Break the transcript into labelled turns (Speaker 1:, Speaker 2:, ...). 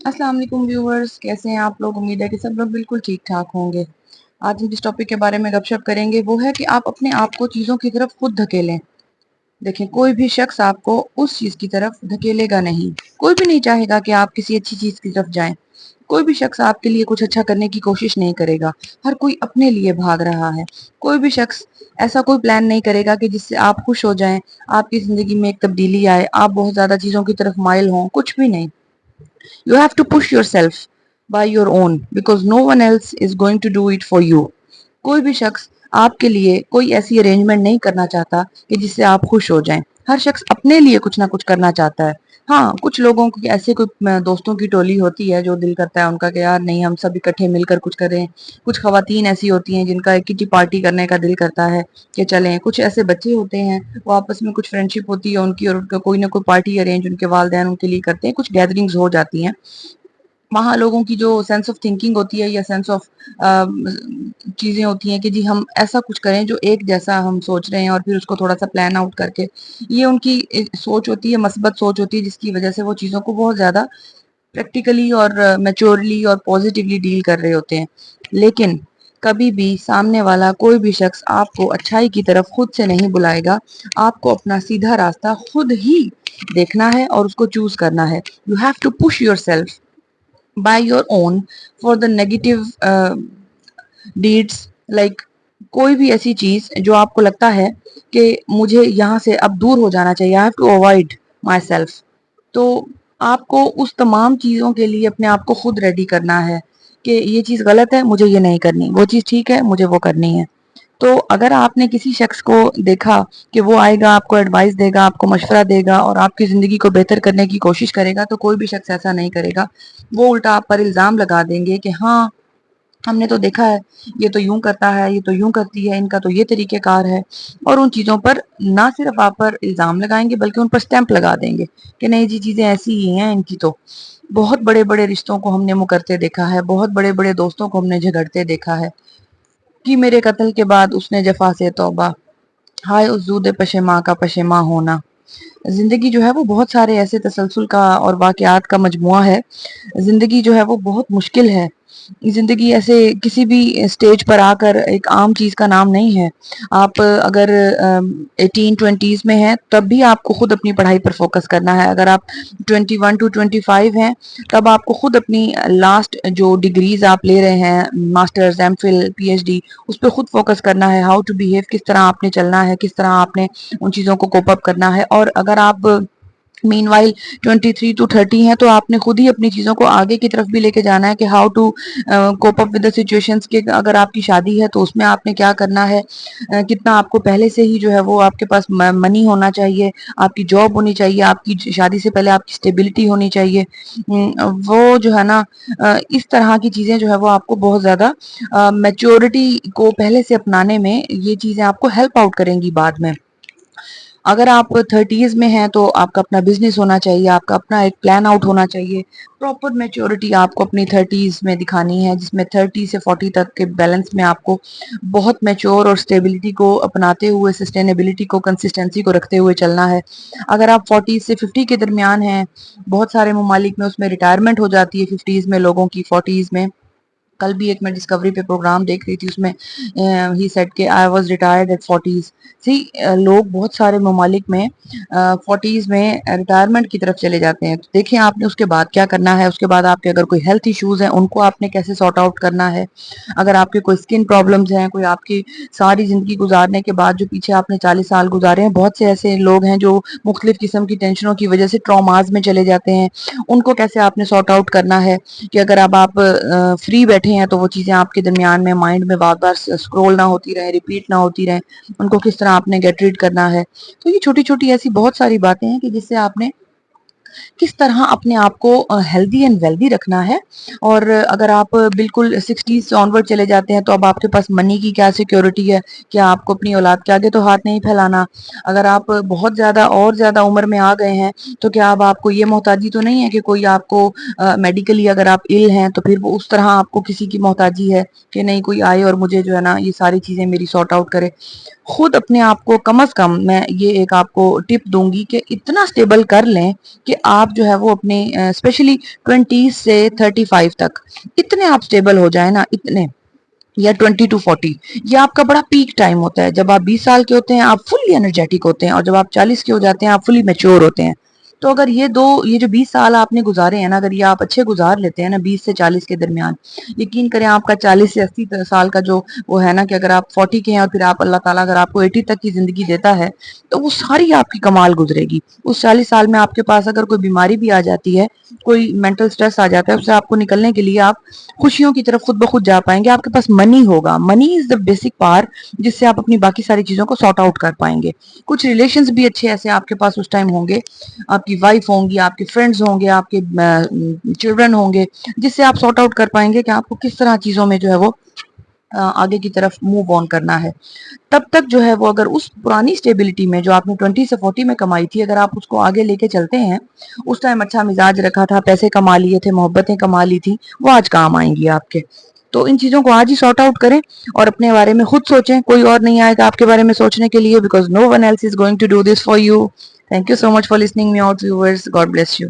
Speaker 1: अस्सलाम वालेकुम व्यूवर्स, कैसे हैं आप लोग। उम्मीद है कि सब लोग बिल्कुल ठीक ठाक होंगे। आज हम जिस टॉपिक के बारे में गपशप करेंगे वो है कि आप अपने आप को चीज़ों की तरफ खुद धकेलें। देखें, कोई भी शख्स आपको उस चीज़ की तरफ धकेलेगा नहीं। कोई भी नहीं चाहेगा कि आप किसी अच्छी चीज़ की तरफ जाएं। कोई भी शख्स आपके लिए कुछ अच्छा करने की कोशिश नहीं करेगा। हर कोई अपने लिए भाग रहा है। कोई भी शख्स ऐसा कोई प्लान नहीं करेगा कि जिससे आप खुश हो जाएं, आपकी ज़िंदगी में एक तब्दीली आए, आप बहुत ज़्यादा चीज़ों की तरफ माइल हों, कुछ भी नहीं। You have to push yourself by your own because no one else is going to do it for you. कोई भी शख्स आपके लिए कोई ऐसी अरेंजमेंट नहीं करना चाहता कि जिससे आप खुश हो जाएं। हर शख्स अपने लिए कुछ ना कुछ करना चाहता है। हाँ, कुछ लोगों की ऐसे कोई दोस्तों की टोली होती है जो दिल करता है उनका कि यार नहीं, हम सब इकट्ठे मिलकर कुछ करें। कुछ खवातीन ऐसी होती हैं जिनका एक किटी पार्टी करने का दिल करता है कि चलें। कुछ ऐसे बच्चे होते हैं, वो आपस में कुछ फ्रेंडशिप होती है उनकी और उनका कोई ना कोई पार्टी अरेंज उनके वालिदैन उनके लिए करते हैं। कुछ गैदरिंग्स हो जाती हैं। वहाँ लोगों की जो सेंस ऑफ थिंकिंग होती है या सेंस ऑफ चीज़ें होती हैं कि जी हम ऐसा कुछ करें जो एक जैसा हम सोच रहे हैं और फिर उसको थोड़ा सा प्लान आउट करके, ये उनकी सोच होती है, मस्बत सोच होती है, जिसकी वजह से वो चीज़ों को बहुत ज़्यादा प्रैक्टिकली और मैच्योरली और पॉजिटिवली डील कर रहे होते हैं। लेकिन कभी भी सामने वाला कोई भी शख्स आपको अच्छाई की तरफ खुद से नहीं बुलाएगा। आपको अपना सीधा रास्ता खुद ही देखना है और उसको चूज करना है। You have to push yourself by your own for the negative deeds, like कोई भी ऐसी चीज जो आपको लगता है कि मुझे यहाँ से अब दूर हो जाना चाहिए, I have to avoid myself, तो आपको उस तमाम चीजों के लिए अपने आप को खुद रेडी करना है कि ये चीज गलत है, मुझे ये नहीं करनी, वो चीज ठीक है, मुझे वो करनी है। तो अगर आपने किसी शख्स को देखा कि वो आएगा, आपको एडवाइस देगा, आपको मशवरा देगा और आपकी ज़िंदगी को बेहतर करने की कोशिश करेगा, तो कोई भी शख्स ऐसा नहीं करेगा। वो उल्टा आप पर इल्ज़ाम लगा देंगे कि हाँ, हमने तो देखा है, ये तो यूँ करता है, ये तो यूँ करती है, इनका तो ये तरीक़ेकार है। और उन चीज़ों पर ना सिर्फ़ आप पर इल्ज़ाम लगाएँगे बल्कि उन पर स्टैम्प लगा देंगे कि नहीं जी, चीज़ें ऐसी ही हैं इनकी तो। बहुत बड़े-बड़े रिश्तों को हमने मुकरते देखा है, बहुत बड़े-बड़े दोस्तों को हमने झगड़ते देखा है कि मेरे कत्ल के बाद उसने जफ़ा से तौबा, हाय उस ज़ूद पशेमा का पशेमा होना। ज़िंदगी जो है वो बहुत सारे ऐसे तसलसल का और वाक़यात का मजमुआ है। ज़िंदगी जो है वो बहुत मुश्किल है। ज़िंदगी ऐसे किसी भी स्टेज पर आकर एक आम चीज़ का नाम नहीं है। आप अगर 18-20s में हैं तब भी आपको खुद अपनी पढ़ाई पर फ़ोकस करना है। अगर आप 21 टू 25 हैं तब आपको खुद अपनी लास्ट जो डिग्रीज़ आप ले रहे हैं, मास्टर्स, एमफिल, पीएचडी, उस पे खुद फ़ोकस करना है। हाउ टू बिहेव, किस तरह आपने चलना है, किस तरह आपने उन चीज़ों को कोप अप करना है। और अगर आप मीनवाइल 23 टू 30 हैं तो आपने खुद ही अपनी चीज़ों को आगे की तरफ भी लेके जाना है कि how to cope up with the situations, के अगर आपकी शादी है तो उसमें आपने क्या करना है। कितना आपको पहले से ही जो है वो आपके पास मनी होना चाहिए, आपकी जॉब होनी चाहिए, आपकी शादी से पहले आपकी स्टेबिलिटी होनी चाहिए। वो जो है ना, इस तरह की चीज़ें जो है वो आपको बहुत ज़्यादा मैच्योरिटी को पहले से अपनाने में ये चीज़ें आपको हेल्प आउट करेंगी बाद में। अगर आप 30s में हैं तो आपका अपना बिजनेस होना चाहिए, आपका अपना एक प्लान आउट होना चाहिए। प्रॉपर मैच्योरिटी आपको अपनी 30s में दिखानी है, जिसमें 30 से 40 तक के बैलेंस में आपको बहुत मैच्योर और स्टेबिलिटी को अपनाते हुए, सस्टेनेबिलिटी को, कंसिस्टेंसी को रखते हुए चलना है। अगर आप 40 से 50 के दरमियान हैं, बहुत सारे ममालिक में उसमें रिटायरमेंट हो जाती है 50s में लोगों की, 40s में। कल भी एक मैं डिस्कवरी पे प्रोग्राम देख रही थी, उसमें ही सेड के I was retired eight 40s। सी, लोग बहुत सारे ममालिक में 40s में रिटायरमेंट की तरफ चले जाते हैं। तो देखिए आपने उसके बाद क्या करना है। उसके बाद आपके अगर कोई हेल्थ इश्यूज हैं उनको आपने कैसे सॉर्ट आउट करना है। अगर आपके कोई स्किन प्रॉब्लम्स हैं, कोई आपकी सारी ज़िंदगी गुजारने के बाद जो पीछे आपने 40 साल गुजारे हैं, बहुत से ऐसे लोग हैं जो मुख्तलिफ किस्म की टेंशनों की वजह से ट्रॉमाज में चले जाते हैं, उनको कैसे आपने सॉर्ट आउट करना है। कि अगर अब आप फ्री बैठे हैं तो वो चीज़ें आपके दरमियान में माइंड में बार बार स्क्रॉल ना होती रहे, रिपीट ना होती रहे, उनको किस तरह आपने गेट रीड करना है। तो ये छोटी छोटी ऐसी बहुत सारी बातें हैं कि जिससे आपने किस तरह अपने आप को हेल्दी एंड वेल्दी रखना है। और अगर आप बिल्कुल 60s से ऑनवर्ड चले जाते हैं तो अब आपके पास मनी की क्या सिक्योरिटी है, क्या आपको अपनी औलाद के आगे तो हाथ नहीं फैलाना। अगर आप बहुत ज़्यादा और ज़्यादा उम्र में आ गए हैं तो क्या अब आपको ये मोहताजी तो नहीं है कि कोई आपको मेडिकली अगर आप इल हैं तो फिर वो उस तरह आपको किसी की मोहताजी है कि नहीं कोई आए और मुझे जो है ना ये सारी चीज़ें मेरी सॉर्ट आउट करे। खुद अपने आप को कम अज़ कम मैं ये एक आपको टिप दूंगी कि इतना स्टेबल कर लें कि آپ جو ہے وہ اپنے اسپیشلی 20 سے 35 تک اتنے آپ اسٹیبل ہو جائیں نا، اتنے، یا 20 to 40، یہ آپ کا بڑا پیک ٹائم ہوتا ہے. جب آپ 20 سال کے ہوتے ہیں آپ فلی انرجیٹک ہوتے ہیں، اور جب آپ 40 کے ہو جاتے ہیں آپ فلی میچور ہوتے ہیں. تو اگر یہ جو 20 سال آپ نے گزارے ہیں نا، اگر یہ آپ اچھے گزار لیتے ہیں نا 20 سے 40 کے درمیان، یقین کریں آپ کا 40 سے 80 سال کا جو وہ ہے نا، کہ اگر آپ 40 کے ہیں اور پھر آپ اللہ تعالیٰ اگر آپ کو 80 تک کی زندگی دیتا ہے تو وہ ساری آپ کی کمال گزرے گی. اس 40 سال میں آپ کے پاس اگر کوئی بیماری بھی آ جاتی ہے، کوئی مینٹل سٹریس آ جاتا ہے، اس سے آپ کو نکلنے کے لیے آپ خوشیوں کی طرف خود بخود جا پائیں گے. آپ کے پاس منی ہوگا. منی از دا بیسک پار جس سے آپ اپنی باقی ساری چیزوں کو سارٹ آؤٹ کر پائیں گے. کچھ ریلیشنز بھی اچھے ایسے آپ کے پاس اس ٹائم ہوں گے، آپ کی وائف ہوں گی، آپ کے فرینڈز ہوں گے، آپ کے چلڈرن ہوں گے، جس سے آپ سارٹ آؤٹ کر پائیں گے کہ آپ کو کس طرح چیزوں میں جو ہے وہ آگے کی طرف موو آن کرنا ہے. تب تک جو ہے وہ اگر اس پرانی سٹیبلٹی میں جو آپ نے 20 سے 40 میں کمائی تھی، اگر آپ اس کو آگے لے کے چلتے ہیں، اس ٹائم اچھا مزاج رکھا تھا، پیسے کما لیے تھے، محبتیں کما لی تھی، وہ آج کام آئیں گی آپ کے. تو ان چیزوں کو آج ہی سارٹ آؤٹ کریں اور اپنے بارے میں خود سوچیں. کوئی اور نہیں آئے گا آپ کے بارے میں سوچنے کے لیے، because no one else is going to do this for you. Thank you so much for listening me out, viewers. God bless you.